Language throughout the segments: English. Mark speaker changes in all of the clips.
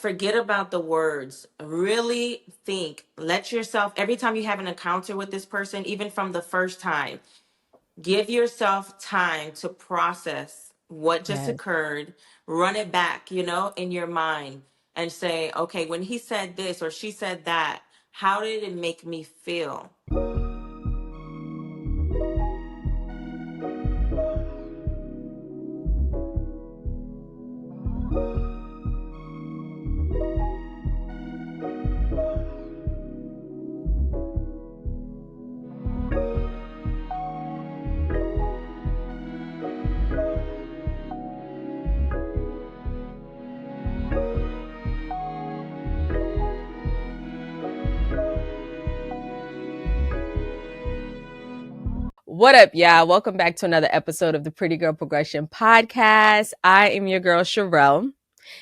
Speaker 1: Forget about the words. Really think. Let yourself, every time you have an encounter with this person, even from the first time, give yourself time to process what just
Speaker 2: Yes.
Speaker 1: occurred, run it back, in your mind and say, okay, when he said this or she said that, how did it make me feel?
Speaker 2: What up, y'all? Welcome back to another episode of the Pretty Girl Progression Podcast. I am your girl, Sherelle.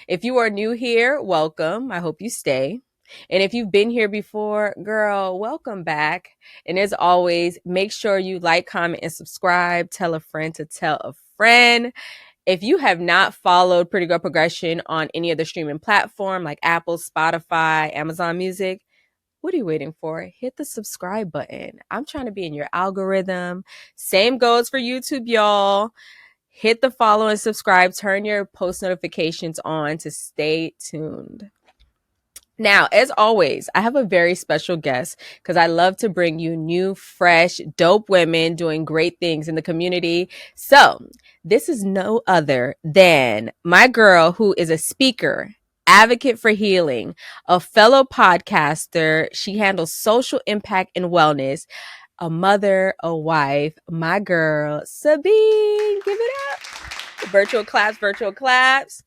Speaker 2: If you are new here, welcome. I hope you stay. And if you've been here before, girl, welcome back. And as always, make sure you like, comment, and subscribe. Tell a friend to tell a friend. If you have not followed Pretty Girl Progression on any of the streaming platform like Apple, Spotify, Amazon Music, what are you waiting for? Hit the subscribe button. I'm trying to be in your algorithm. Same goes for YouTube, y'all. Hit the follow and subscribe. Turn your post notifications on to stay tuned. Now, as always, I have a very special guest because I love to bring you new, fresh, dope women doing great things in the community. So, this is no other than my girl who is a speaker, advocate for healing, a fellow podcaster. She handles social impact and wellness, a mother, a wife, my girl, Sabine. Give it up. Virtual claps, virtual claps.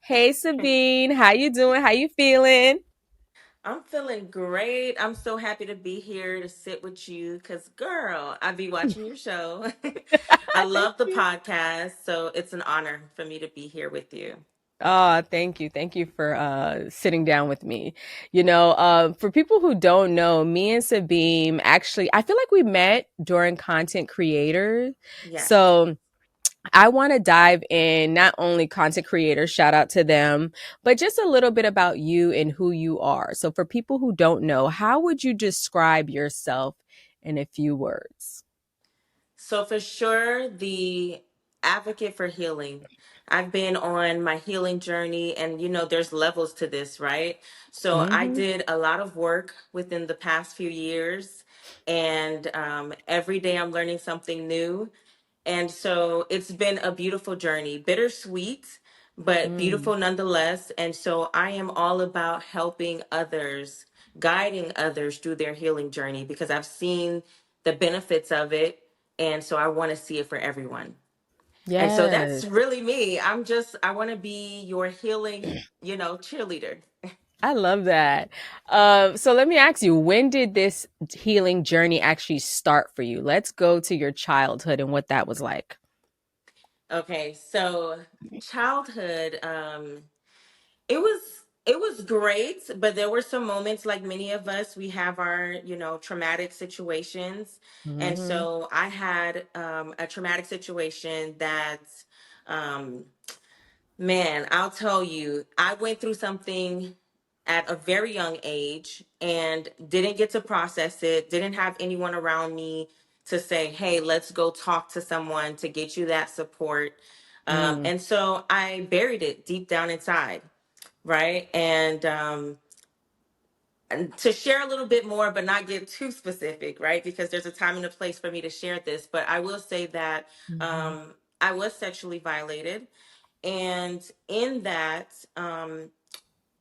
Speaker 2: Hey, Sabine. How you doing? How you feeling?
Speaker 1: I'm feeling great. I'm so happy to be here to sit with you because, girl, I be watching your show. I
Speaker 2: Thank
Speaker 1: love the
Speaker 2: you.
Speaker 1: podcast, so it's an honor for me to be here with you.
Speaker 2: Oh, thank you. Thank you for sitting down with me. For people who don't know, me and Sabine actually, I feel like we met during content creators.
Speaker 1: Yes.
Speaker 2: So I want to dive in not only content creators, shout out to them, but just a little bit about you and who you are. So for people who don't know, how would you describe yourself in a few words?
Speaker 1: So, for sure, the advocate for healing. I've been on my healing journey, and there's levels to this, right? So, I
Speaker 2: Mm-hmm.
Speaker 1: did a lot of work within the past few years, and every day I'm learning something new. And so it's been a beautiful journey, bittersweet, but
Speaker 2: Mm.
Speaker 1: beautiful nonetheless. And so I am all about helping others, guiding others through their healing journey because I've seen the benefits of it. And so I want to see it for everyone. And so that's
Speaker 2: Yes.
Speaker 1: really me. I want to be your healing, cheerleader.
Speaker 2: I love that. So let me ask you, when did this healing journey actually start for you? Let's go to your childhood and what that was like.
Speaker 1: Okay. So childhood, it was great, but there were some moments like many of us, we have our, traumatic situations. And
Speaker 2: Mm-hmm.
Speaker 1: so I had a traumatic situation that um man, I'll tell you, I went through something at a very young age and didn't get to process it, didn't have anyone around me to say, hey, let's go talk to someone to get you that support.
Speaker 2: Mm.
Speaker 1: And so I buried it deep down inside, right? And to share a little bit more, but not get too specific, right? Because there's a time and a place for me to share this. But I will say that
Speaker 2: Mm-hmm.
Speaker 1: um, I was sexually violated. And in that,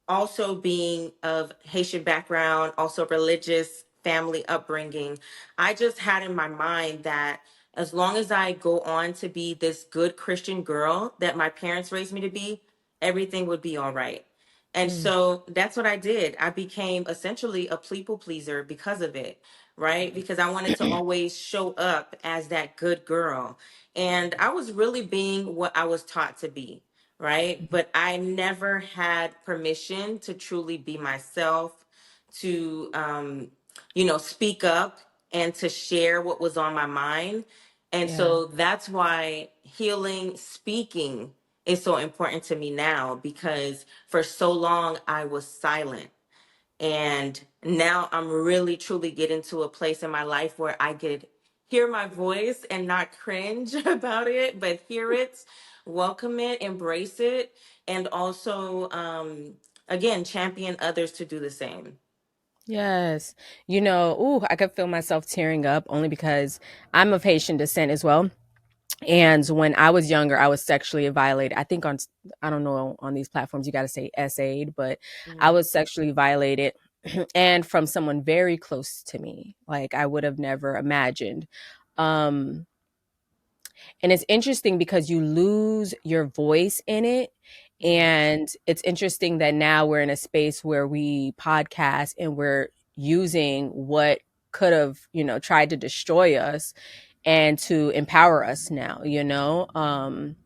Speaker 1: also being of Haitian background, also religious family upbringing, I just had in my mind that as long as I go on to be this good Christian girl that my parents raised me to be, everything would be all right. And
Speaker 2: Mm.
Speaker 1: so that's what I did. I became essentially a people pleaser because of it, right? Because I wanted to always show up as that good girl. And I was really being what I was taught to be, right? But I never had permission to truly be myself, to, speak up and to share what was on my mind. And
Speaker 2: Yeah.
Speaker 1: so that's why healing, speaking is so important to me now, because for so long I was silent. And now I'm really truly getting to a place in my life where I could hear my voice and not cringe about it, but hear it, welcome it, embrace it, and also, again, champion others to do the same.
Speaker 2: Yes. Ooh, I could feel myself tearing up only because I'm of Haitian descent as well. And when I was younger, I was sexually violated. I think I don't know, on these platforms, you got to say SA'd, but I
Speaker 1: Mhm.
Speaker 2: was sexually violated and from someone very close to me. Like I would have never imagined. Um, and it's interesting because you lose your voice in it.
Speaker 1: Yes.
Speaker 2: And it's interesting that now we're in a space where we podcast and we're using what could have, tried to destroy us and to empower us now, when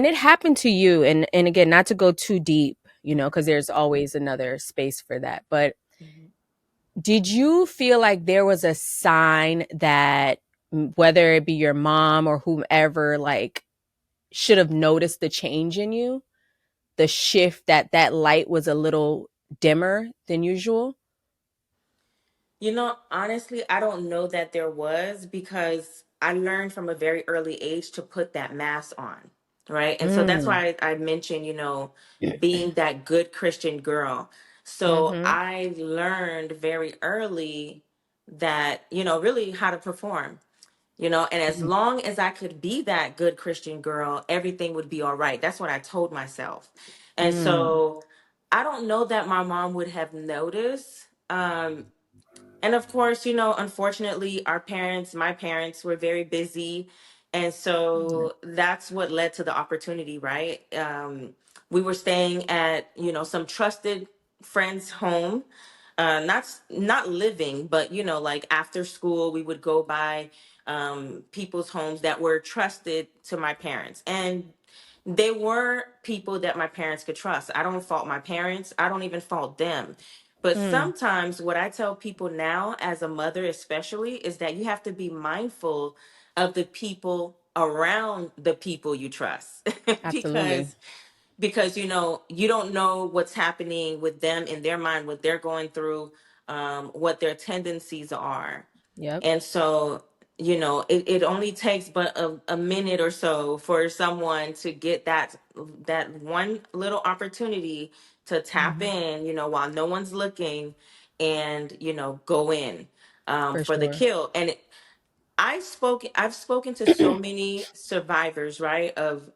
Speaker 2: it happened to you, and again, not to go too deep, because there's always another space for that, but
Speaker 1: Mhm.
Speaker 2: did you feel like there was a sign that whether it be your mom or whomever, like, should have noticed the change in you, the shift, that light was a little dimmer than usual?
Speaker 1: Honestly, I don't know that there was, because I learned from a very early age to put that mask on, right? And so that's
Speaker 2: Mm.
Speaker 1: why I mentioned, being that good Christian girl. So
Speaker 2: Mm-hmm.
Speaker 1: I learned very early that, really how to perform, and as long as I could be that good Christian girl, everything would be all right. That's what I told myself. And
Speaker 2: Mm.
Speaker 1: so I don't know that my mom would have noticed. And of course, unfortunately, my parents were very busy. And so that's what led to the opportunity, right? We were staying at, some trusted friend's home. Not living, but like after school, we would go by people's homes that were trusted to my parents. And they were people that my parents could trust. I don't fault my parents. I don't even fault them. But
Speaker 2: Mm.
Speaker 1: sometimes what I tell people now, as a mother especially, is that you have to be mindful of the people around the people you trust.
Speaker 2: Absolutely.
Speaker 1: because you don't know what's happening with them in their mind, what they're going through, what their tendencies are.
Speaker 2: Yep.
Speaker 1: And so, it only takes but a minute or so for someone to get that one little opportunity to tap
Speaker 2: Hmm.
Speaker 1: in, while no one's looking, and go in,
Speaker 2: For
Speaker 1: for the
Speaker 2: sure.
Speaker 1: kill. And I've spoken to so many survivors, right, of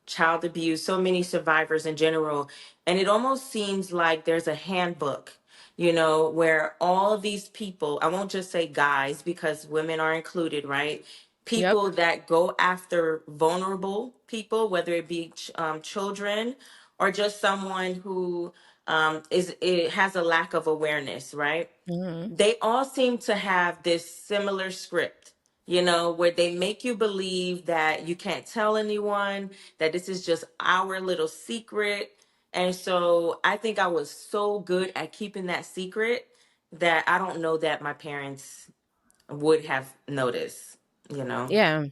Speaker 1: child abuse, so many survivors in general, and it almost seems like there's a handbook, where all these people, I won't just say guys because women are included, right?
Speaker 2: Yep.
Speaker 1: People that go after vulnerable people, whether it be children, or just someone who it has a lack of awareness, right?
Speaker 2: Hmm.
Speaker 1: They all seem to have this similar script, where they make you believe that you can't tell anyone, that this is just our little secret. And so I think I was so good at keeping that secret that I don't know that my parents would have noticed, you know?
Speaker 2: Yeah.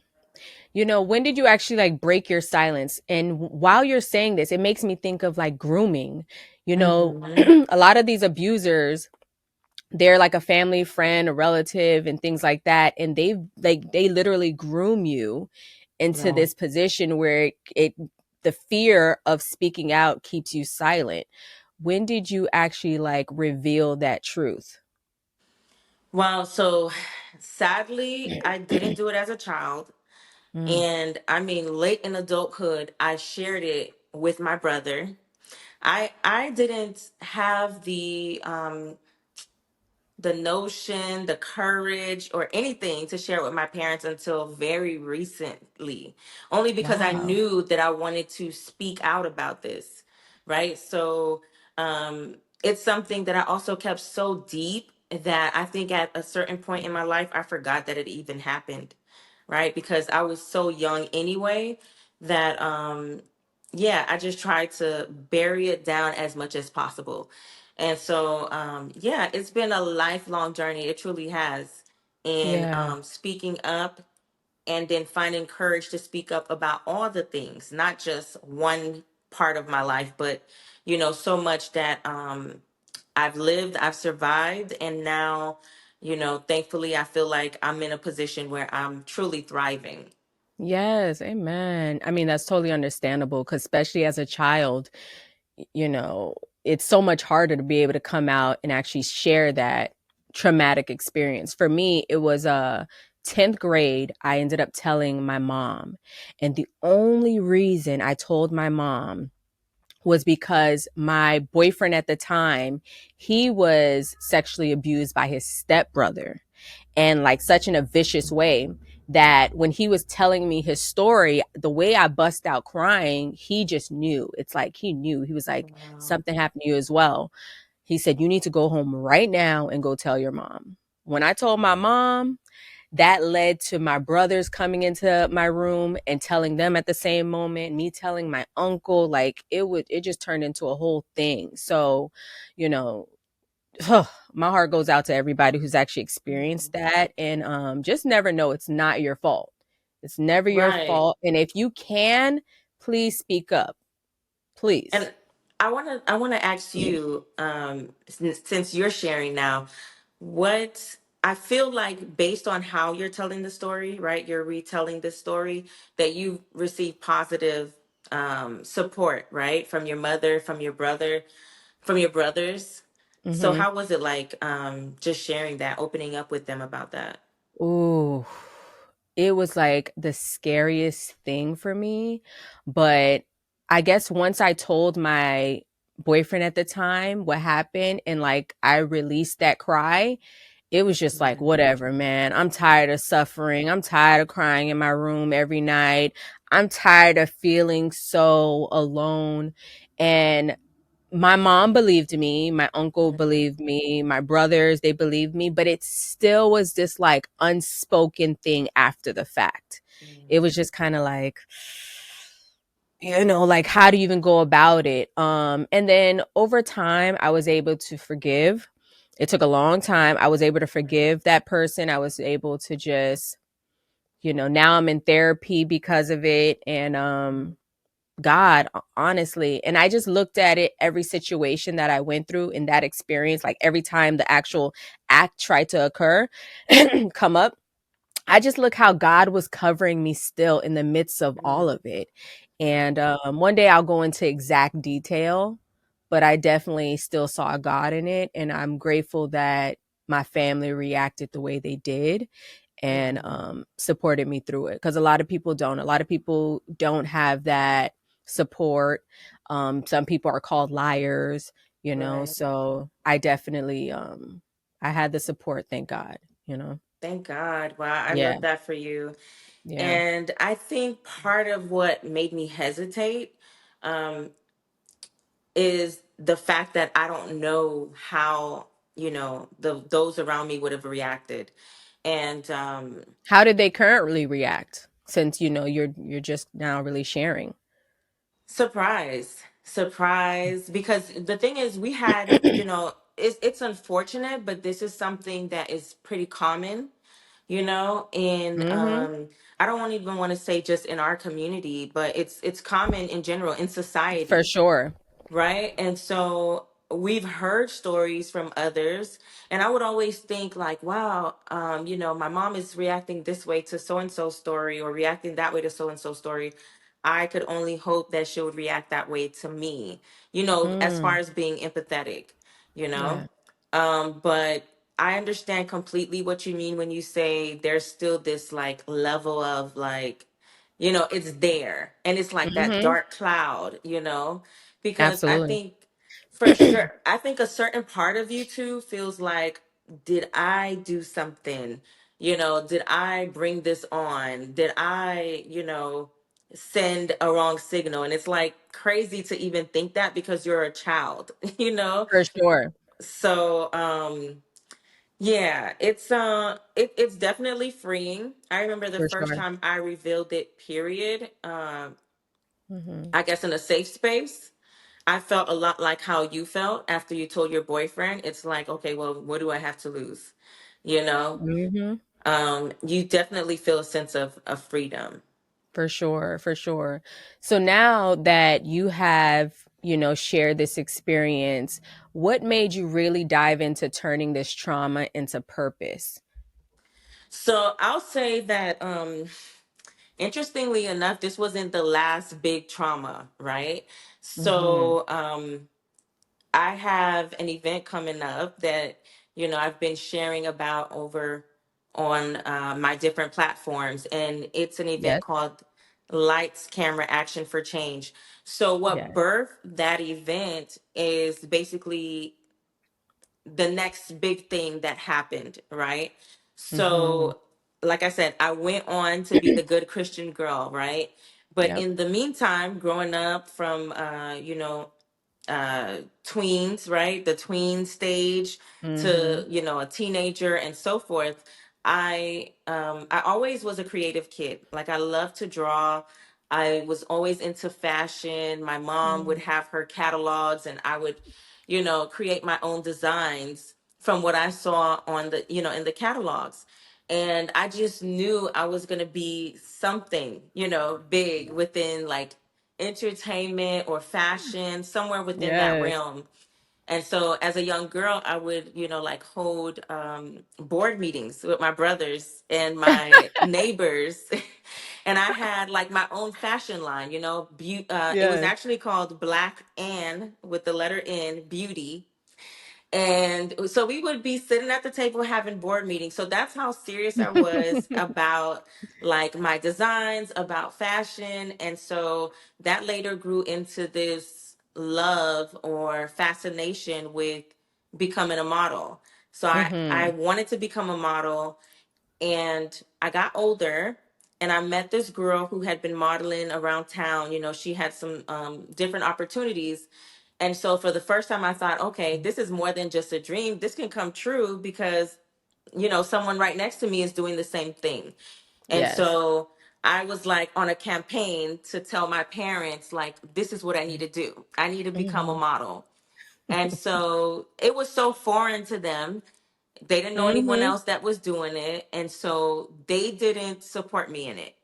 Speaker 2: When did you actually like break your silence? And while you're saying this, it makes me think of like grooming.
Speaker 1: Hmm.
Speaker 2: A lot of these abusers, they're like a family friend, a relative, and things like that. And they literally groom you into
Speaker 1: Right.
Speaker 2: this position where the fear of speaking out keeps you silent. When did you actually like reveal that truth?
Speaker 1: Well, so sadly, I didn't do it as a child.
Speaker 2: Mm.
Speaker 1: And I mean, late in adulthood, I shared it with my brother. I didn't have the notion, the courage, or anything to share with my parents until very recently, only because I
Speaker 2: Wow.
Speaker 1: knew that I wanted to speak out about this, right? So it's something that I also kept so deep that I think at a certain point in my life, I forgot that it even happened, right? Because I was so young anyway that, yeah, I just tried to bury it down as much as possible. And so, yeah, it's been a lifelong journey. It truly has. In
Speaker 2: Yeah.
Speaker 1: speaking up and then finding courage to speak up about all the things, not just one part of my life, but so much that I've lived, I've survived, and now, thankfully, I feel like I'm in a position where I'm truly thriving.
Speaker 2: Yes, amen. I mean, that's totally understandable because especially as a child, you know, it's so much harder to be able to come out and actually share that traumatic experience. For me, it was 10th grade. I ended up telling my mom. And the only reason I told my mom was because my boyfriend at the time, he was sexually abused by his stepbrother, and like such in a vicious way that when he was telling me his story, the way I bust out crying, he just knew. It's like he knew. He was like,
Speaker 1: Wow.
Speaker 2: something happened to you as well. He said, you need to go home right now and go tell your mom. When I told my mom, that led to my brothers coming into my room and telling them at the same moment, me telling my uncle, like it just turned into a whole thing. So, you know, my heart goes out to everybody who's actually experienced that, and just never know it's not your fault. It's never your
Speaker 1: Right.
Speaker 2: fault, and if you can, please speak up, please.
Speaker 1: And I want to ask you, since you're sharing now, what I feel like based on how you're telling the story, right? You're retelling this story that you received positive support, right? From your mother, from your brother, from your brothers. So
Speaker 2: Hmm.
Speaker 1: how was it like just sharing that, opening up with them about that?
Speaker 2: Ooh, it was like the scariest thing for me, but I guess once I told my boyfriend at the time what happened and like I released that cry, it was just like,
Speaker 1: Yeah.
Speaker 2: whatever, man. I'm tired of suffering. I'm tired of crying in my room every night. I'm tired of feeling so alone. And my mom believed me, my uncle
Speaker 1: Mhm.
Speaker 2: believed me, my brothers, they believed me, but it still was this like unspoken thing after the fact. It was just kind of like, like how do you even go about it? And then over time I was able to forgive. It took a long time. I was able to
Speaker 1: Right.
Speaker 2: forgive that person. I was able to just, now I'm in therapy because of it, and
Speaker 1: Mhm.
Speaker 2: God, honestly. And I just looked at it, every situation that I went through in that experience, like every time the actual act tried to occur, come up, I just look how God was covering me still in the midst of all
Speaker 1: Mhm.
Speaker 2: of it.
Speaker 1: Right.
Speaker 2: And one day I'll go into exact detail, but I definitely still saw God in it. And I'm grateful that my family reacted the way they did and
Speaker 1: Mhm.
Speaker 2: supported me through it. Because a lot of people don't. A lot of people don't have that support. Some people are called liars,
Speaker 1: Right.
Speaker 2: So I definitely, I had the support, thank God, you know.
Speaker 1: Thank God. Wow, I
Speaker 2: Yeah.
Speaker 1: love that for you.
Speaker 2: Yeah.
Speaker 1: And I think part of what made me hesitate um, is the fact that I don't know how, those around me would have reacted. And
Speaker 2: How did they currently react since you're just now really sharing?
Speaker 1: surprise, surprise, because the thing is, we had, it's unfortunate, but this is something that is pretty common, in
Speaker 2: Mhm.
Speaker 1: I don't even want to say just in our community, but it's common in general in
Speaker 2: For
Speaker 1: society,
Speaker 2: sure.
Speaker 1: right? And so we've heard stories from others, and I would always think like, wow, my mom is reacting this way to so and so story, or reacting that way to so and so story. I could only hope that she would react that way to me, as far
Speaker 2: Mm.
Speaker 1: as being empathetic, you know.
Speaker 2: Yeah.
Speaker 1: But I understand completely what you mean when you say there's still this like level of like, it's there, and it's like that
Speaker 2: Mhm.
Speaker 1: dark cloud, because I
Speaker 2: Absolutely.
Speaker 1: think for sure, I think a certain part of you too feels like, did I do something? Did I bring this on? Did I, send a wrong signal? And it's like crazy to even think that because you're a child, you know?
Speaker 2: For sure.
Speaker 1: So, yeah, it's definitely freeing. I remember the
Speaker 2: For
Speaker 1: first
Speaker 2: sure.
Speaker 1: time I revealed it, period.
Speaker 2: Mhm.
Speaker 1: I guess in a safe space. I felt a lot like how you felt after you told your boyfriend. It's like, okay, well, what do I have to lose? You know?
Speaker 2: Mhm.
Speaker 1: you definitely feel a sense of freedom.
Speaker 2: For sure, for sure. So now that you have, shared this experience, what made you really dive into turning this trauma into purpose?
Speaker 1: So I'll say that, interestingly enough, this wasn't the last big trauma, right?
Speaker 2: Mm-hmm.
Speaker 1: So I have an event coming up that, I've been sharing about over on my different platforms, and it's an event
Speaker 2: Yes.
Speaker 1: called Lights, Camera, Action for Change. So what
Speaker 2: Yes.
Speaker 1: birthed that event is basically the next big thing that happened, right?
Speaker 2: Mm-hmm.
Speaker 1: So, like I said, I went on to be the good Christian girl, right? But
Speaker 2: Yep.
Speaker 1: in the meantime, growing up from, tweens, right? The tween stage
Speaker 2: Mm-hmm.
Speaker 1: to, a teenager and so forth. I always was a creative kid. Like, I love to draw. I was always into fashion. My mom would have her catalogs, and I would, create my own designs from what I saw on the, in the catalogs. And I just knew I was going to be something, big within like entertainment or fashion, somewhere within that
Speaker 2: Yes.
Speaker 1: realm. And so as a young girl, I would, like hold board meetings with my brothers and my neighbors. And I had like my own fashion line, it was
Speaker 2: Yes.
Speaker 1: actually called Black Ann with the letter N, Beauty. And so we would be sitting at the table having board meetings. So that's how serious I was about like my designs, about fashion. And so that later grew into this love or fascination with becoming a model. So I
Speaker 2: Mm-hmm.
Speaker 1: wanted to become a model, and I got older, and I met this girl who had been modeling around town. She had some different opportunities. And so for the first time, I thought, okay, this is more than just a dream. This can come true because, someone right next to me is doing the same thing. And
Speaker 2: Yes.
Speaker 1: so I was like on a campaign to tell my parents, like, this is what I need to do. I need to become a
Speaker 2: Mm-hmm.
Speaker 1: model. And so it was so foreign to them. They didn't know anyone
Speaker 2: Mm-hmm.
Speaker 1: else that was doing it, and so they didn't support me in it.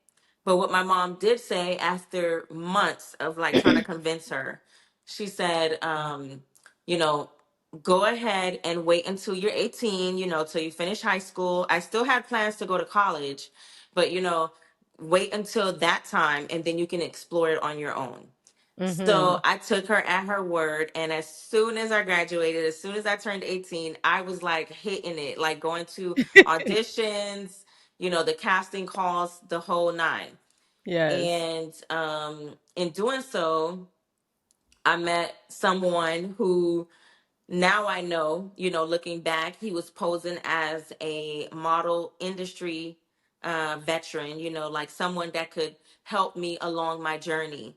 Speaker 1: But what my mom did say, after months of like trying to convince her, she said, you know go ahead and wait until you're 18, till you finish high school. I still had plans to go to college, but wait until that time, and then you can explore it on your own.
Speaker 2: Mm-hmm.
Speaker 1: So I took her at her word. And as soon as I graduated, as soon as I turned 18, I was like hitting it, like going to auditions, the casting calls, the whole nine.
Speaker 2: Yes.
Speaker 1: And in doing so, I met someone who now I know, looking back, he was posing as a model industry veteran, like someone that could help me along my journey.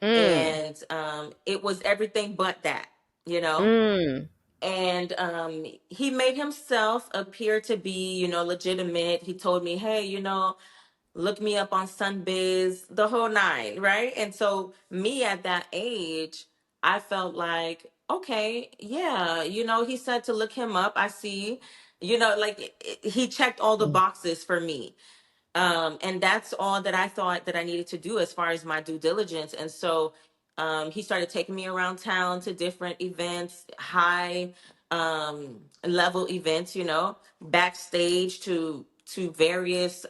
Speaker 2: Mm.
Speaker 1: And it was everything but that, you know
Speaker 2: Mm.
Speaker 1: and he made himself appear to be, legitimate. He told me, hey, look me up on Sunbiz, the whole nine, right? And so me at that age, I felt like, okay, yeah, he said to look him up. I see, like he checked all the boxes for me. And that's all that I thought that I needed to do as far as my due diligence. And so he started taking me around town to different events, high level events, backstage to various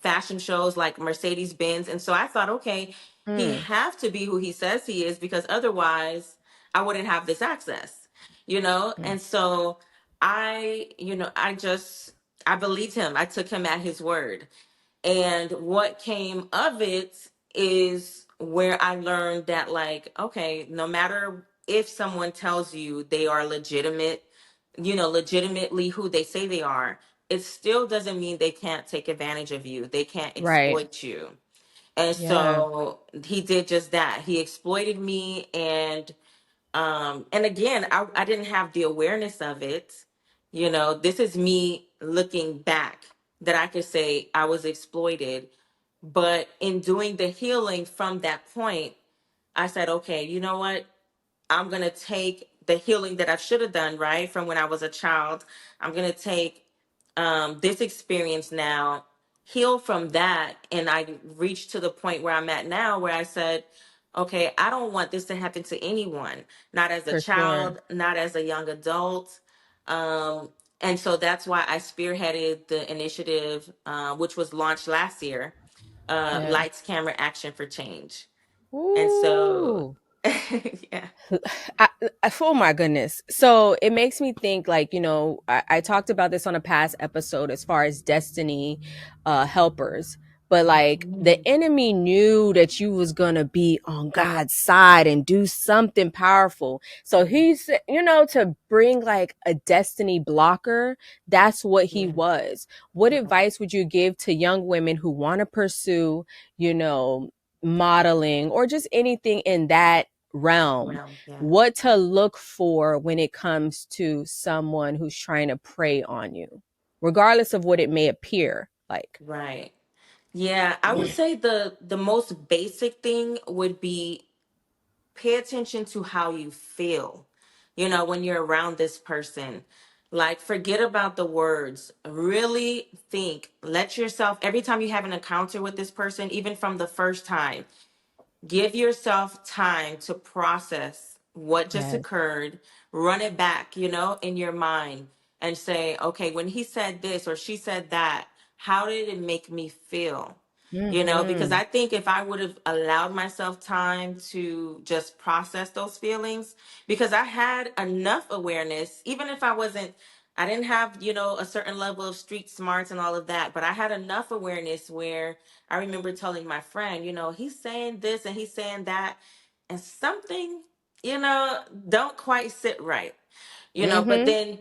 Speaker 1: fashion shows like Mercedes Benz. And so I thought, okay, he
Speaker 2: Mm.
Speaker 1: have to be who he says he is, because otherwise I wouldn't have this access,
Speaker 2: Mm.
Speaker 1: And so I believed him. I took him at his word. And what came of it is where I learned that, like, okay, no matter if someone tells you they are legitimate, legitimately who they say they are, it still doesn't mean they can't take advantage of you. They can't
Speaker 2: Right.
Speaker 1: exploit you. And
Speaker 2: Yeah.
Speaker 1: so he did just that. He exploited me. And again, I didn't have the awareness of it. This is me looking back, that I could say I was exploited. But in doing the healing from that point, I said, okay, you know what? I'm going to take the healing that I should have done, right, from when I was a child. I'm going to take this experience now, heal from that, and I reached to the point where I'm at now, where I said, okay, I don't want this to happen to anyone, not as a
Speaker 2: For sure.
Speaker 1: child, not as a young adult. Um, and so that's why I spearheaded the initiative, which was launched last year,
Speaker 2: Yeah.
Speaker 1: Lights, Camera, Action for Change. And so,
Speaker 2: Ooh.
Speaker 1: yeah.
Speaker 2: Oh my goodness. So it makes me think, like, I talked about this on a past episode as far as destiny helpers. But like the
Speaker 1: Mm,
Speaker 2: enemy knew that you was gonna be on God's side and do something powerful. So he's, to bring like a destiny blocker, that's what he
Speaker 1: yeah.
Speaker 2: was. What
Speaker 1: Right.
Speaker 2: advice would you give to young women who want to pursue, you know, modeling or just anything in that realm?
Speaker 1: Well, yeah.
Speaker 2: What to look for when it comes to someone who's trying to prey on you, regardless of what it may appear like.
Speaker 1: Right. Yeah, I would say the most basic thing would be pay attention to how you feel. When you're around this person, like forget about the words. Really think. Let yourself every time you have an encounter with this person, even from the first time, give yourself time to process what just
Speaker 2: Yes.
Speaker 1: occurred, run it back, in your mind and say, okay, when he said this or she said that, how did it make me feel? Because
Speaker 2: Mm-hmm.
Speaker 1: I think if I would have allowed myself time to just process those feelings, because I had enough awareness, even if I didn't have, a certain level of street smarts and all of that, but I had enough awareness where I remember telling my friend, he's saying this and he's saying that, and something, don't quite sit right, but
Speaker 2: Mm-hmm.
Speaker 1: then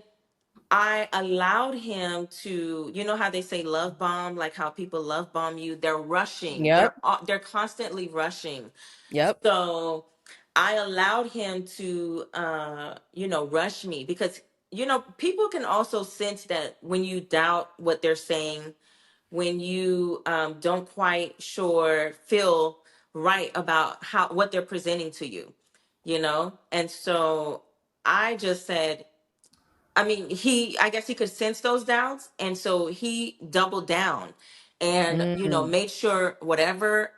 Speaker 1: I allowed him to, how they say love bomb, like how people love bomb you. They're rushing.
Speaker 2: Yep.
Speaker 1: They're constantly rushing.
Speaker 2: Yep.
Speaker 1: So I allowed him to, rush me because, people can also sense that when you doubt what they're saying, when you don't quite feel right about what they're presenting to you, and so I just said, I mean, I guess he could sense those doubts, and so he doubled down and
Speaker 2: Mm.
Speaker 1: made sure whatever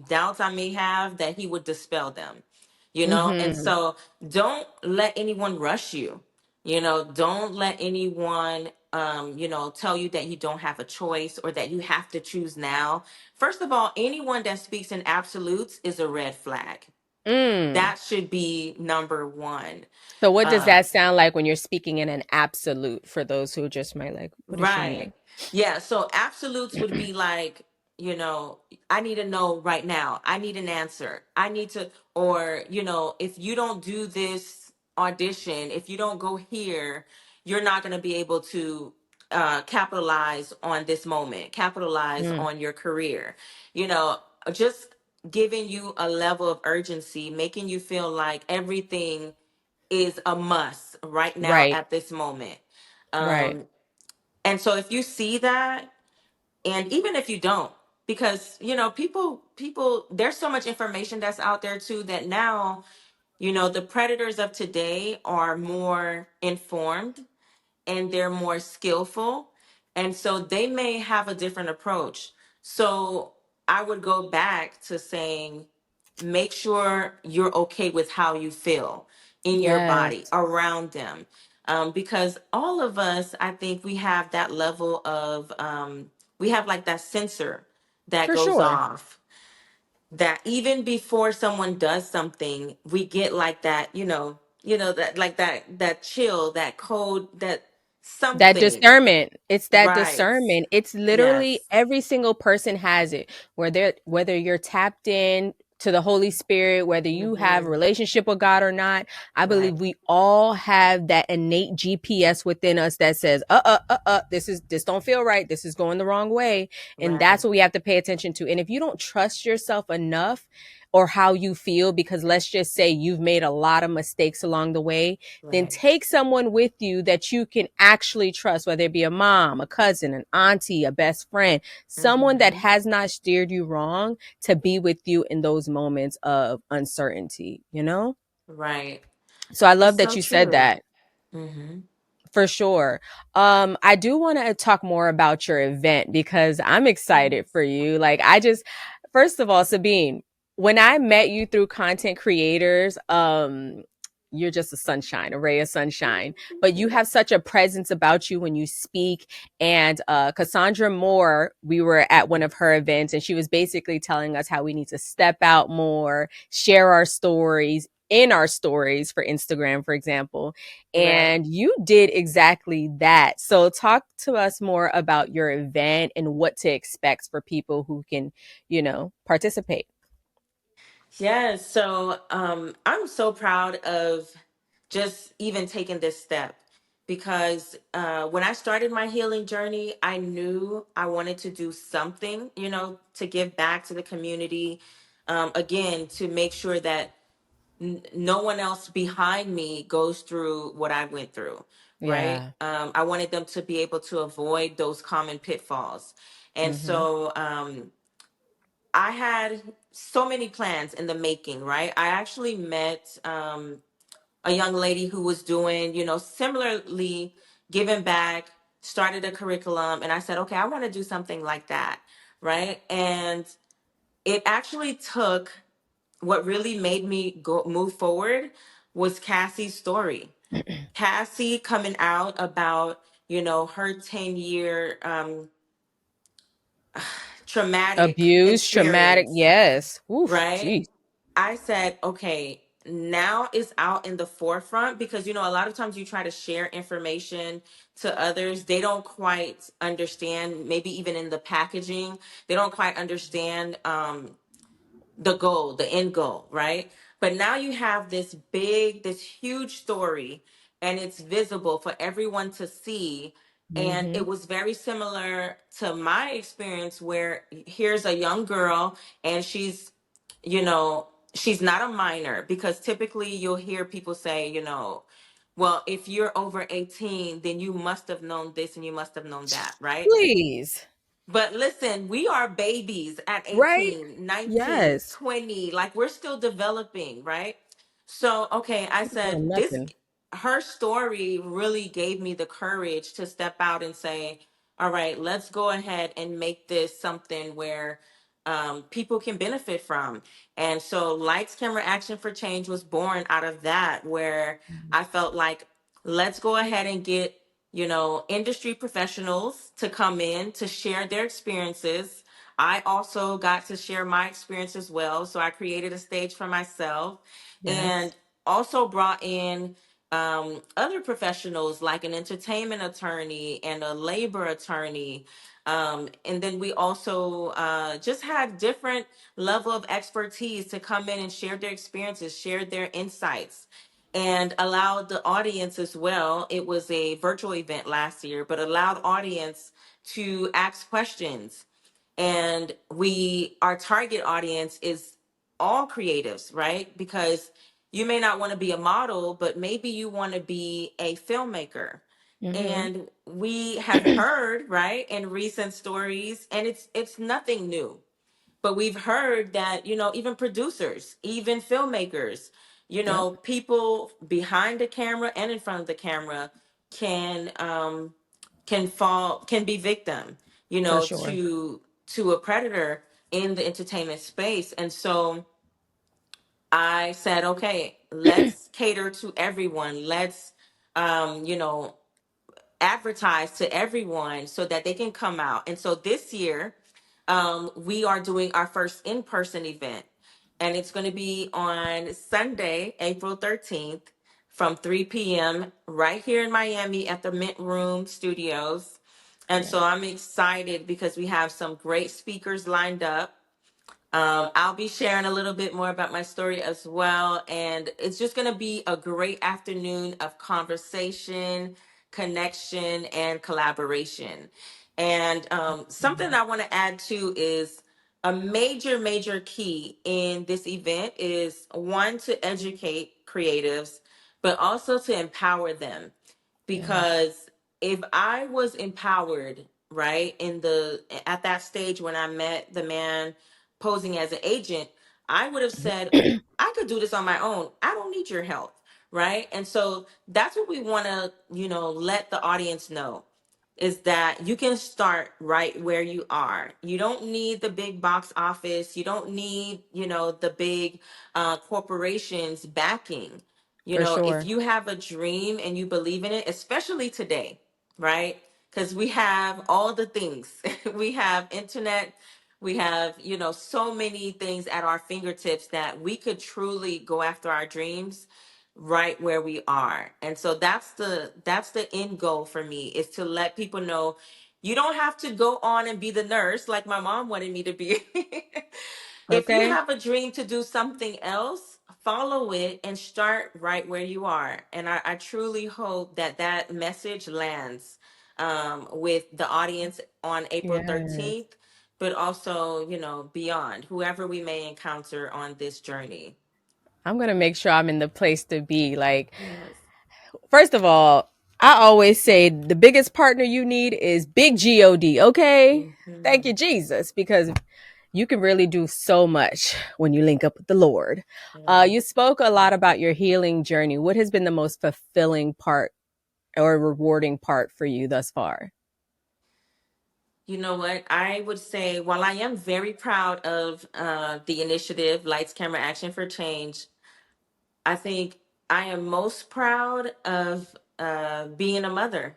Speaker 1: doubts I may have, that he would dispel them, and
Speaker 2: Mm-hmm.
Speaker 1: so don't let anyone rush you. Don't let anyone tell you that you don't have a choice or that you have to choose now. First of all, anyone that speaks in absolutes is a red flag.
Speaker 2: Mm.
Speaker 1: That should be number one.
Speaker 2: So what does
Speaker 1: uh
Speaker 2: that sound like when you're speaking in an absolute, for those who just might like, what does she
Speaker 1: Right.
Speaker 2: mean?
Speaker 1: Yeah. So absolutes would be like, I need to know right now. I need an answer. I need to, or, if you don't do this audition, if you don't go here, you're not going to be able to capitalize on this moment, capitalize
Speaker 2: Mm.
Speaker 1: on your career. You know, just giving you a level of urgency, making you feel like everything is a must right now
Speaker 2: Right.
Speaker 1: at this moment.
Speaker 2: Right.
Speaker 1: Um, and so if you see that, and even if you don't, because people there's so much information that's out there too, that now, the predators of today are more informed and they're more skillful. And so they may have a different approach. So I would go back to saying, make sure you're okay with how you feel in your body
Speaker 2: Yes.
Speaker 1: around them. Because all of us, I think we have that level of, we have like that sensor that
Speaker 2: For
Speaker 1: goes
Speaker 2: sure.
Speaker 1: off, that even before someone does something, we get like that, that like that chill, that code, that
Speaker 2: That
Speaker 1: something.
Speaker 2: discernment. It's that
Speaker 1: Right.
Speaker 2: discernment. It's literally
Speaker 1: Yes.
Speaker 2: every single person has it. Whether you're tapped in to the Holy Spirit, whether you have a
Speaker 1: Hmm.
Speaker 2: relationship with God or not, I
Speaker 1: Right.
Speaker 2: believe we all have that innate GPS within us that says, this don't feel right. This is going the wrong way. And that's
Speaker 1: Right.
Speaker 2: what we have to pay attention to. And if you don't trust yourself enough or how you feel, because let's just say you've made a lot of mistakes along the way, then
Speaker 1: Right.
Speaker 2: take someone with you that you can actually trust, whether it be a mom, a cousin, an auntie, a best friend, someone that
Speaker 1: Hmm.
Speaker 2: has not steered you wrong, to be with you in those moments of uncertainty, you know?
Speaker 1: Right.
Speaker 2: So I
Speaker 1: It's
Speaker 2: love that
Speaker 1: so
Speaker 2: you said
Speaker 1: true.
Speaker 2: that.
Speaker 1: Hmm.
Speaker 2: For sure. I do want to talk more about your event because I'm excited for you. Like, first of all, Sabine, when I met you through content creators, you're just a sunshine, a ray of sunshine. But you have such a presence about you when you speak. And Cassandra Moore, we were at one of her events, and she was basically telling us how we need to step out more, share our stories in our stories for Instagram, for example.
Speaker 1: Right.
Speaker 2: And you did exactly that. So talk to us more about your event and what to expect for people who can, participate.
Speaker 1: Yes. So I'm so proud of just even taking this step because when I started my healing journey, I knew I wanted to do something, to give back to the community. Again, to make sure that no one else behind me goes through what I went through, right?
Speaker 2: Yeah.
Speaker 1: I wanted them to be able to avoid those common pitfalls. And
Speaker 2: Mm-hmm.
Speaker 1: so I had so many plans in the making, right? I actually met a young lady who was doing, similarly giving back, started a curriculum, and I said, okay, I want to do something like that, right? And it actually took what really made me go move forward was Cassie's story. Cassie coming out about, her 10-year traumatic
Speaker 2: Abuse, traumatic.
Speaker 1: experience,
Speaker 2: Yes. Oof.
Speaker 1: right?
Speaker 2: Geez.
Speaker 1: I said, okay, now it's out in the forefront because, a lot of times you try to share information to others, they don't quite understand, maybe even in the packaging, they don't quite understand the goal, the end goal, right? But now you have this huge story, and it's visible for everyone to see. And
Speaker 2: Mm-hmm.
Speaker 1: it was very similar to my experience where here's a young girl, and she's not a minor, because typically you'll hear people say, well, if you're over 18, then you must have known this and you must have known that, right?
Speaker 2: Please.
Speaker 1: But listen, we are babies at
Speaker 2: Right?
Speaker 1: 18, 19,
Speaker 2: Yes.
Speaker 1: 20. Like, we're still developing, right? So, okay, I
Speaker 2: Or
Speaker 1: said,
Speaker 2: nothing.
Speaker 1: her story really gave me the courage to step out and say, all right, let's go ahead and make this something where people can benefit from. And so, Lights, Camera, Action for Change was born out of that, where I felt like, let's go ahead and get industry professionals to come in to share their experiences. I also got to share my experience as well. So I created a stage for myself,
Speaker 2: Yes.
Speaker 1: and also brought in other professionals like an entertainment attorney and a labor attorney. And then we also just had different level of expertise to come in and share their experiences, share their insights, and allowed the audience as well. It was a virtual event last year, but allowed audience to ask questions. And our target audience is all creatives, right? Because you may not want to be a model, but maybe you want to be a filmmaker.
Speaker 2: Mm-hmm.
Speaker 1: And we have heard, right, in recent stories, and it's nothing new, but we've heard that, even producers, even filmmakers,
Speaker 2: Yep.
Speaker 1: people behind the camera and in front of the camera can can be victim,
Speaker 2: For sure.
Speaker 1: to a predator in the entertainment space. And so I said, okay, let's cater to everyone. Let's advertise to everyone so that they can come out. And so this year, we are doing our first in-person event, and it's going to be on Sunday, April 13th, from 3 p.m. right here in Miami at the Mint Room Studios. And so
Speaker 2: Yes.
Speaker 1: I'm excited because we have some great speakers lined up. I'll be sharing a little bit more about my story as well. And it's just going to be a great afternoon of conversation, connection, and collaboration. And something I want to add too is a major, major key in this event is one, to educate creatives, but also to empower them.
Speaker 2: Yes.
Speaker 1: Because if I was empowered, right, at that stage when I met the man posing as an agent, I would have said, I could do this on my own. I don't need your help, right? And so that's what we want to, let the audience know, is that you can start right where you are. You don't need the big box office. You don't need, the big corporations backing.
Speaker 2: For
Speaker 1: If
Speaker 2: sure.
Speaker 1: you have a dream and you believe in it, especially today, right? Because we have all the things. We have internet, we have, so many things at our fingertips that we could truly go after our dreams right where we are. And so that's the end goal for me, is to let people know you don't have to go on and be the nurse like my mom wanted me to be. If you
Speaker 2: Okay.
Speaker 1: have a dream to do something else, follow it and start right where you are. And I truly hope that that message lands with the audience on April
Speaker 2: Yes.
Speaker 1: 13th, but also, beyond, whoever we may encounter on this journey.
Speaker 2: I'm going to make sure I'm in the place to be. Like,
Speaker 1: Yes.
Speaker 2: first of all, I always say the biggest partner you need is big God, okay? Thank you,
Speaker 1: Mhm.
Speaker 2: Jesus, because you can really do so much when you link up with the Lord.
Speaker 1: Yeah.
Speaker 2: You spoke a lot about your healing journey. What has been the most fulfilling part or rewarding part for you thus far?
Speaker 1: You know what? I would say, while I am very proud of the initiative, Lights, Camera, Action for Change, I think I am most proud of being a mother.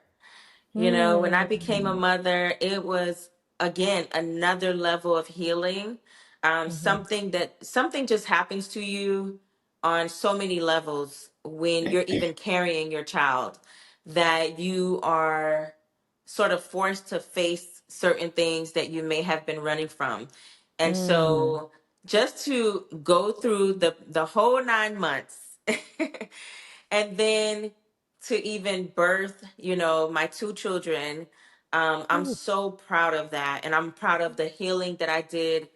Speaker 1: When I became a
Speaker 2: Mm-hmm.
Speaker 1: mother, it was, again, another level of healing.
Speaker 2: Mm-hmm.
Speaker 1: Something just happens to you on so many levels when you're even carrying your child, that you are sort of forced to face certain things that you may have been running from. And
Speaker 2: Mm.
Speaker 1: so just to go through the whole 9 months and then to even birth, my two children, I'm
Speaker 2: Ooh,
Speaker 1: so proud of that. And I'm proud of the healing that I did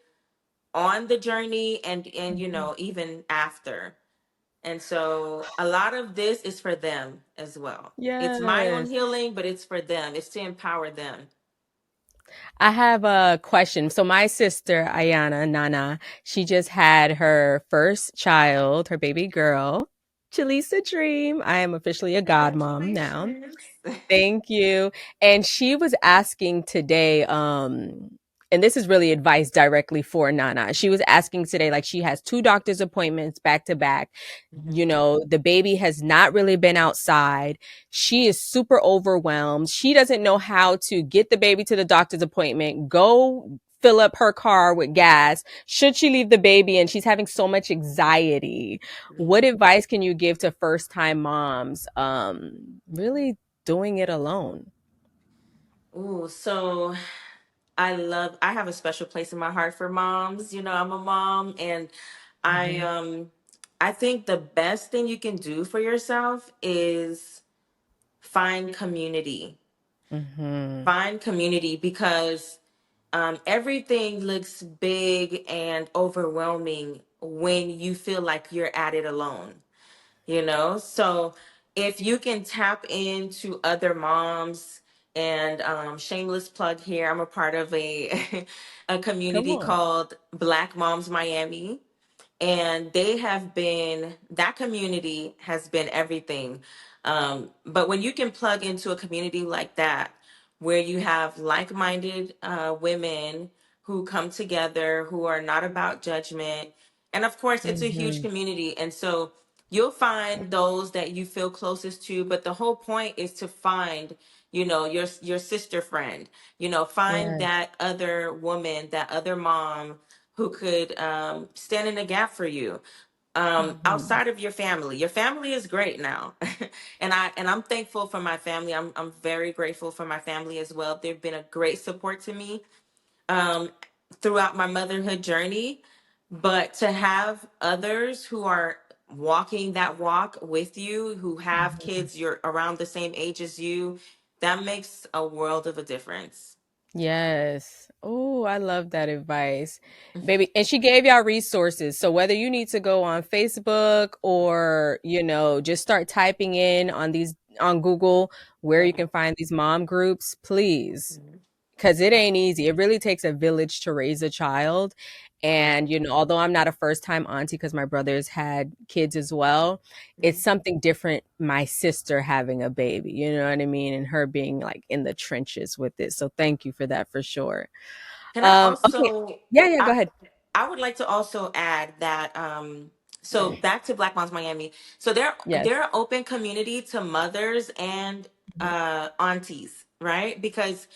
Speaker 1: on the journey, and
Speaker 2: mhm.
Speaker 1: even after. And so a lot of this is for them as well. It's my own
Speaker 2: Yes.
Speaker 1: healing, but it's for them. It's to empower them.
Speaker 2: I have a question. So my sister, Ayana Nana, she just had her first child, her baby girl, Chalisa Dream. I am officially a godmom now.
Speaker 1: Congratulations.
Speaker 2: Thank you. And she was asking today, and this is really advice directly for Nana. She was asking today, like she has two doctor's appointments back to back. You
Speaker 1: Mhm.
Speaker 2: know, the baby has not really been outside. She is super overwhelmed. She doesn't know how to get the baby to the doctor's appointment, go fill up her car with gas. Should she leave the baby? And she's having so much anxiety. What advice can you give to first time moms? Really doing it alone.
Speaker 1: Ooh, so I have a special place in my heart for moms. I'm a mom, and I
Speaker 2: Mm-hmm.
Speaker 1: um I think the best thing you can do for yourself is find community.
Speaker 2: Mm-hmm.
Speaker 1: Find community, because everything looks big and overwhelming when you feel like you're at it alone. So if you can tap into other moms, and shameless plug here, I'm a part of a a
Speaker 2: Come
Speaker 1: community
Speaker 2: on.
Speaker 1: called Black Moms Miami, and that community has been everything. But when you can plug into a community like that, where you have like-minded women who come together, who are not about judgment, and of course it's a huge
Speaker 2: Mm-hmm.
Speaker 1: community, and so you'll find those that you feel closest to, but the whole point is to find, your sister friend, find
Speaker 2: Yes.
Speaker 1: that other woman, that other mom who could stand in the gap for you,
Speaker 2: Mm-hmm.
Speaker 1: outside of your family. Your family is great now. And I'm thankful for my family. I'm very grateful for my family as well. They've been a great support to me um, throughout my motherhood journey. But to have others who are walking that walk with you, who have
Speaker 2: Mm-hmm.
Speaker 1: kids you're around the same age as you, that makes a world of a difference.
Speaker 2: Yes. Oh, I love that advice. Baby. And she gave y'all resources. So whether you need to go on Facebook or, just start typing in on these on Google where you
Speaker 1: Yeah.
Speaker 2: can find these mom groups, please.
Speaker 1: Mhm.
Speaker 2: Because it ain't easy. It really takes a village to raise a child. And, although I'm not a first time auntie because my brother's had kids as well, it's
Speaker 1: Mhm.
Speaker 2: something different. My sister having a baby, you know what I mean? And her being like in the trenches with it. So thank you for that for sure.
Speaker 1: Can I
Speaker 2: Okay.
Speaker 1: also,
Speaker 2: Yeah, yeah, go
Speaker 1: I,
Speaker 2: ahead.
Speaker 1: I would like to also add that, so back to Black Moms Miami. So
Speaker 2: Yes.
Speaker 1: they're an open community to mothers and aunties, right? Because,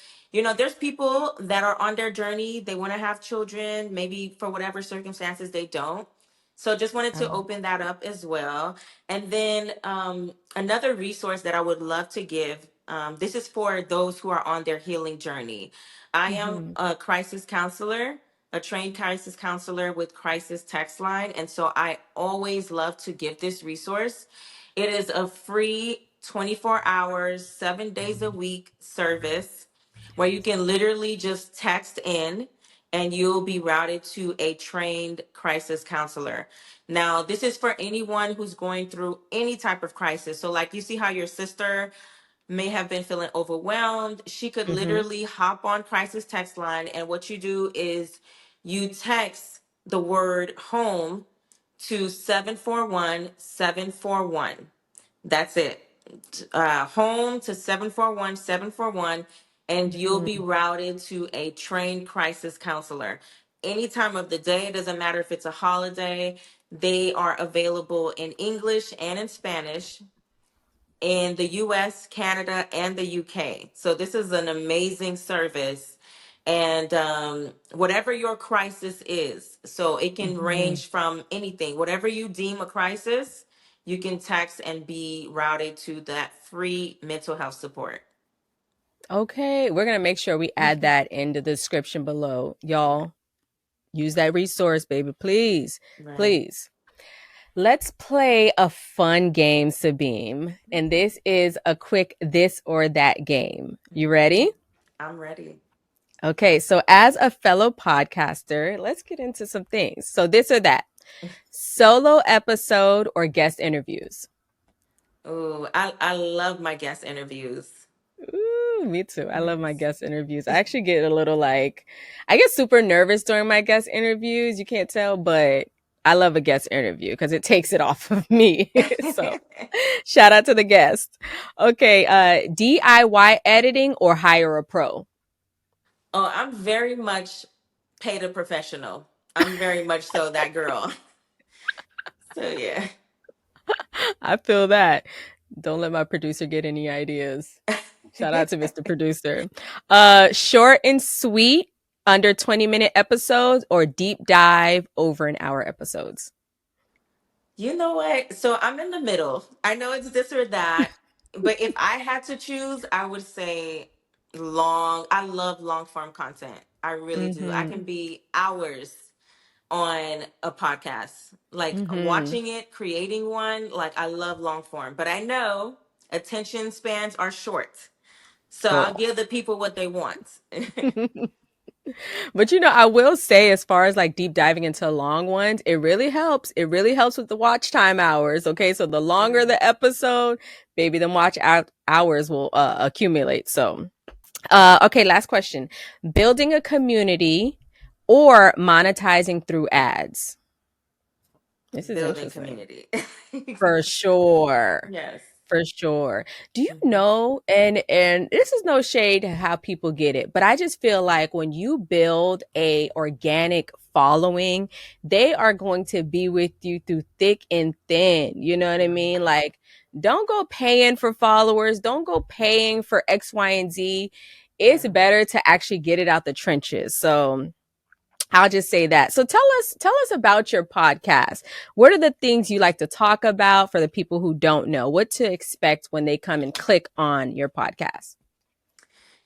Speaker 1: there's people that are on their journey. They want to have children, maybe for whatever circumstances they don't. So just wanted to
Speaker 2: Um,
Speaker 1: open that up as well. And then another resource that I would love to give, this is for those who are on their healing journey. I am
Speaker 2: mhm,
Speaker 1: a crisis counselor, a trained crisis counselor with Crisis Text Line. And so I always love to give this resource. It is a free 24 hours, 7 days a week service where you can literally just text in and you'll be routed to a trained crisis counselor. Now, this is for anyone who's going through any type of crisis. So, like you see how your sister may have been feeling overwhelmed, she could
Speaker 2: mhm.
Speaker 1: literally hop on crisis text line. And what you do is you text the word home to 741-741. That's it. Home to 741-741, and you'll be
Speaker 2: Mhm.
Speaker 1: routed to a trained crisis counselor. Any time of the day, it doesn't matter if it's a holiday, they are available in English and in Spanish in the US, Canada, and the UK. So this is an amazing service. And whatever your crisis is, so it can
Speaker 2: Mhm.
Speaker 1: range from anything, whatever you deem a crisis, you can text and be routed to that free mental health support.
Speaker 2: Okay, we're gonna make sure we add that in the description below. Y'all, use that resource, baby. Please,
Speaker 1: Right.
Speaker 2: please. Let's play a fun game, Sabine. And this is a quick this or that game. You ready?
Speaker 1: I'm ready.
Speaker 2: Okay, so as a fellow podcaster, let's get into some things. So, this or that, solo episode or guest interviews?
Speaker 1: Oh, I love my guest interviews.
Speaker 2: Ooh, me too. I love my
Speaker 1: Yes.
Speaker 2: guest interviews. I actually get a little like, I get super nervous during my guest interviews. You can't tell, but I love a guest interview because it takes it off of me. So, shout out to the guest. Okay, DIY editing or hire a pro?
Speaker 1: Oh, I'm very much paid a professional. I'm very much so that girl. So yeah.
Speaker 2: I feel that. Don't let my producer get any ideas. Shout out to Mr. Producer. Short and sweet, under 20-minute episodes or deep dive over an hour episodes?
Speaker 1: You know what? So I'm in the middle. I know it's this or that, but if I had to choose, I would say long. I love long form content. I really do. I
Speaker 2: Mm-hmm.
Speaker 1: can be hours on a podcast, like
Speaker 2: Mm-hmm.
Speaker 1: watching it, creating one. Like I love long form, but I know attention spans are short. So I'll
Speaker 2: Girl.
Speaker 1: give the people what they want.
Speaker 2: But I will say, as far as like deep diving into long ones, it really helps. It really helps with the watch time hours. Okay. So the longer
Speaker 1: True.
Speaker 2: the episode, baby, the hours will accumulate. So, okay, last question. Building a community or monetizing through ads? This is
Speaker 1: Building
Speaker 2: interesting.
Speaker 1: community.
Speaker 2: For sure.
Speaker 1: Yes.
Speaker 2: For sure. Do you
Speaker 1: Mhm.
Speaker 2: know, and this is no shade to how people get it, but I just feel like when you build a organic following, they are going to be with you through thick and thin. You know what I
Speaker 1: Right.
Speaker 2: mean? Like, don't go paying for followers, don't go paying for X, Y, and Z. It's
Speaker 1: Right.
Speaker 2: better to actually get it out the trenches. So I'll just say that. So tell us about your podcast. What are the things you like to talk about for the people who don't know? What to expect when they come and click on your podcast?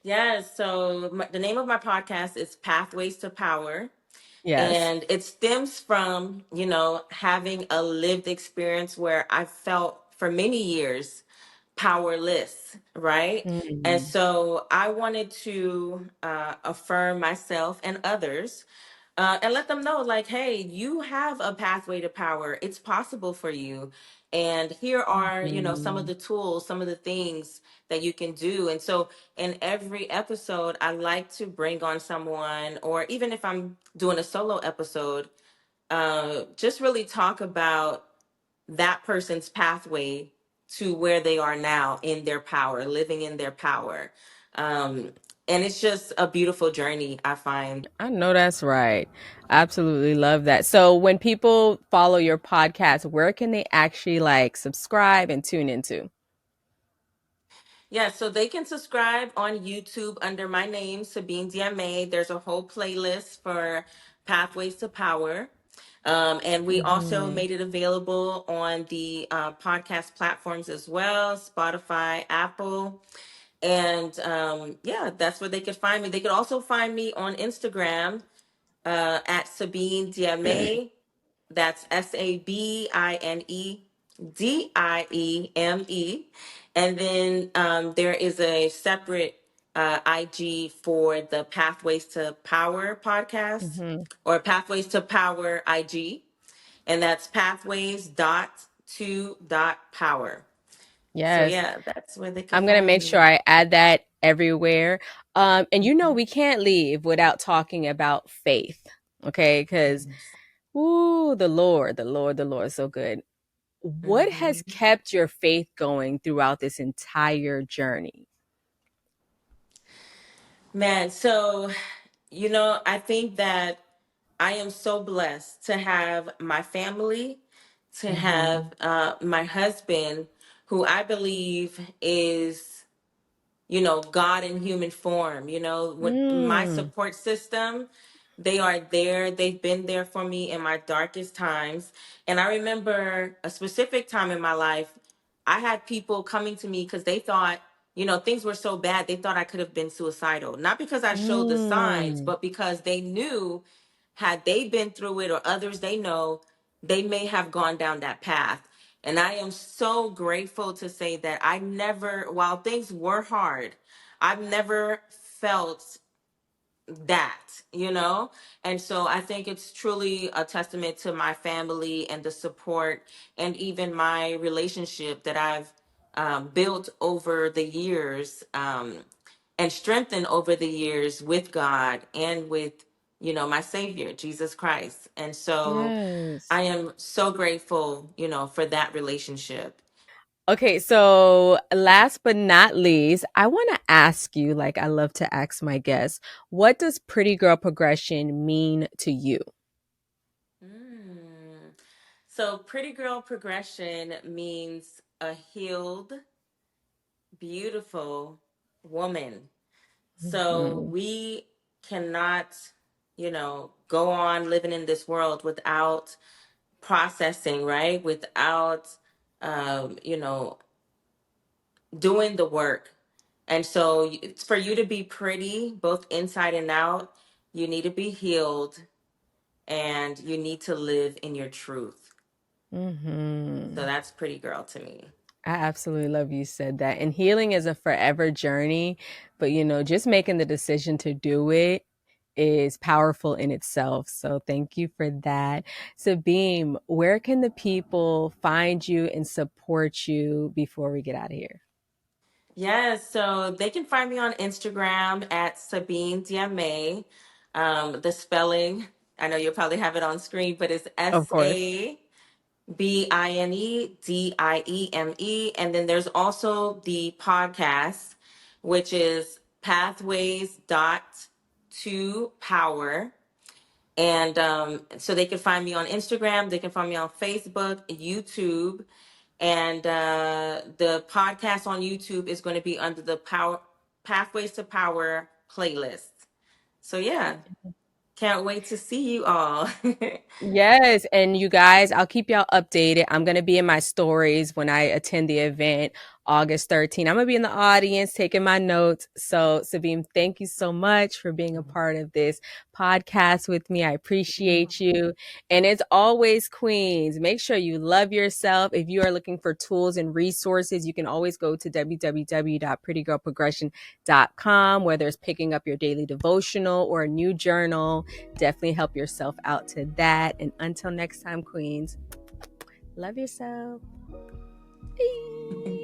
Speaker 1: Yes. So the name of my podcast is Pathways to Power.
Speaker 2: Yes.
Speaker 1: And it stems from, having a lived experience where I felt for many years powerless, right? And
Speaker 2: Mm,
Speaker 1: so I wanted to affirm myself and others and let them know, like, hey, you have a pathway to power. It's possible for you. And here are, some of
Speaker 2: Mhm.
Speaker 1: the tools, some of the things that you can do. And so in every episode, I like to bring on someone, or even if I'm doing a solo episode, just really talk about that person's pathway to where they are now in their power, living in their power. Um, and it's just a beautiful journey, I find.
Speaker 2: I know that's right. Absolutely love that. So when people follow your podcast, where can they actually like subscribe and tune into?
Speaker 1: Yeah, so they can subscribe on YouTube under my name, Sabine Dieme. There's a whole playlist for Pathways to Power. And we also
Speaker 2: Mhm.
Speaker 1: made it available on the podcast platforms as well, Spotify, Apple. And yeah, that's where they could find me. They could also find me on Instagram at Sabine Dieme. That's SabineDieme. And then there is a separate IG for the Pathways to Power podcast,
Speaker 2: Mhm.
Speaker 1: or Pathways to Power IG. And that's pathways dot to dot power. So
Speaker 2: Yes.
Speaker 1: yeah, that's where they could
Speaker 2: I'm going to
Speaker 1: find
Speaker 2: make sure
Speaker 1: me.
Speaker 2: I add that everywhere. And we can't leave without talking about faith. Okay? Cuz
Speaker 1: Yes.
Speaker 2: ooh, the Lord is so good. What has
Speaker 1: Mhm.
Speaker 2: kept your faith going throughout this entire journey?
Speaker 1: Man, so I think that I am so blessed to have my family, to
Speaker 2: Mhm.
Speaker 1: have my husband, who I believe is, God in human form. With my
Speaker 2: Mm.
Speaker 1: support system, they are there. They've been there for me in my darkest times. And I remember a specific time in my life, I had people coming to me because they thought, things were so bad, they thought I could have been suicidal. Not because I showed the signs,
Speaker 2: Mm.
Speaker 1: but because they knew, had they been through it or others they know, they may have gone down that path. And I am so grateful to say that I never, while things were hard, I've never felt that. And so I think it's truly a testament to my family and the support, and even my relationship that I've built over the years, and strengthened over the years with God and with, my Savior, Jesus Christ. And so
Speaker 2: Yes.
Speaker 1: I am so grateful, for that relationship.
Speaker 2: Okay, so last but not least, I want to ask you, like I love to ask my guests, what does pretty girl progression mean to you?
Speaker 1: Mm. So, pretty girl progression means a healed, beautiful woman. So,
Speaker 2: Mhm.
Speaker 1: we cannot, go on living in this world without processing, right? Without, doing the work. And so, it's for you to be pretty, both inside and out, you need to be healed, and you need to live in your truth. So,
Speaker 2: Mhm.
Speaker 1: that's pretty girl to me.
Speaker 2: I absolutely love you said that. And healing is a forever journey, but just making the decision to do it is powerful in itself. So thank you for that. Sabine, where can the people find you and support you before we get out of here?
Speaker 1: Yes, so they can find me on Instagram at Sabine Dieme. The spelling, I know you'll probably have it on screen, but it's
Speaker 2: Of course.
Speaker 1: SaBineDieme. And then there's also the podcast, which is Pathways dot to Power. And so they can find me on Instagram, they can find me on Facebook, YouTube, and the podcast on YouTube is going to be under the Power Pathways to Power playlist. So yeah, can't wait to see you all.
Speaker 2: Yes, and you guys, I'll keep y'all updated. I'm going to be in my stories when I attend the event August 13th. I'm going to be in the audience taking my notes. So, Sabine, thank you so much for being a part of this podcast with me. I appreciate you. And as always, Queens, make sure you love yourself. If you are looking for tools and resources, you can always go to www.prettygirlprogression.com, whether it's picking up your daily devotional or a new journal. Definitely help yourself out to that. And until next time, Queens, love yourself. Bye.